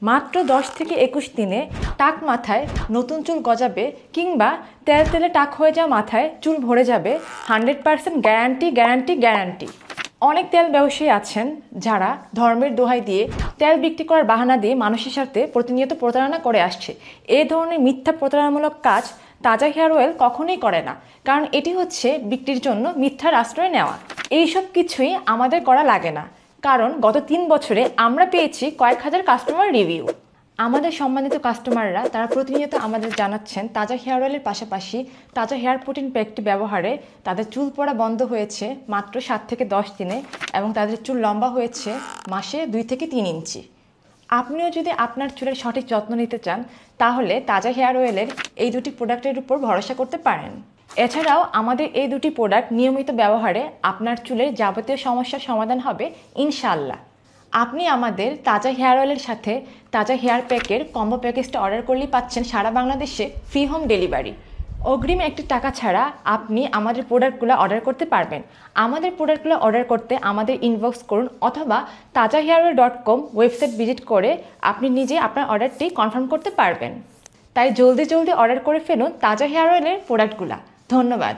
মাত্র 10 থেকে 21 দিনে টাক মাথায় নতুন চুল গজাবে কিংবা তেল তেলে টাক হয়ে যাওয়া মাথায় চুল ভরে যাবে 100% গ্যারান্টি গ্যারান্টি গ্যারান্টি। অনেক তেল ব্যবসায়ী আছেন যারা ধর্মের দোহাই দিয়ে তেল বিক্রি করার বাহানা দিয়ে মানুষের সাথে প্রতিনিয়ত প্রতারণা করে আসছে। এই ধরনের মিথ্যা প্রতারণামূলক কাজ তাজা হেয়ার অয়েল কখনোই করে না, কারণ এটি হচ্ছে বিক্রির জন্য মিথ্যার আশ্রয় নেওয়া। এইসব কিছুই আমাদের করা লাগে না, কারণ গত 3 বছরে আমরা পেয়েছি কয়েক হাজার কাস্টমার রিভিউ। আমাদের সম্মানিত কাস্টমাররা তারা প্রতিনিয়ত আমাদের জানাচ্ছেন তাজা হেয়ার অয়েলের পাশাপাশি তাজা হেয়ার প্রোটিন প্যাকটি ব্যবহারে তাদের চুল পড়া বন্ধ হয়েছে মাত্র 7 থেকে 10 দিনে এবং তাদের চুল লম্বা হয়েছে মাসে 2 থেকে 3 ইঞ্চি। আপনিও যদি আপনার চুলের সঠিক যত্ন নিতে চান তাহলে তাজা হেয়ার অয়েলের এই দুটি প্রোডাক্টের উপর ভরসা করতে পারেন। এছাড়াও আমাদের এই দুটি প্রোডাক্ট নিয়মিত ব্যবহারে আপনার চুলের যাবতীয় সমস্যার সমাধান হবে ইনশাআল্লাহ। আপনি আমাদের তাজা হেয়ার অয়েলের সাথে তাজা হেয়ার প্যাকের কম্বো প্যাকেজটা অর্ডার করলেই পাচ্ছেন সারা বাংলাদেশে ফ্রি হোম ডেলিভারি। অগ্রিম একটি টাকা ছাড়া আপনি আমাদের প্রোডাক্টগুলো অর্ডার করতে পারবেন। আমাদের প্রোডাক্টগুলো অর্ডার করতে আমাদের ইনবক্স করুন অথবা tajahairOil.com ওয়েবসাইট ভিজিট করে আপনি নিজে আপনার অর্ডারটি কনফার্ম করতে পারবেন। তাই জলদি জলদি অর্ডার করে ফেলুন তাজা হেয়ার অয়েলের প্রোডাক্টগুলো। ধন্যবাদ।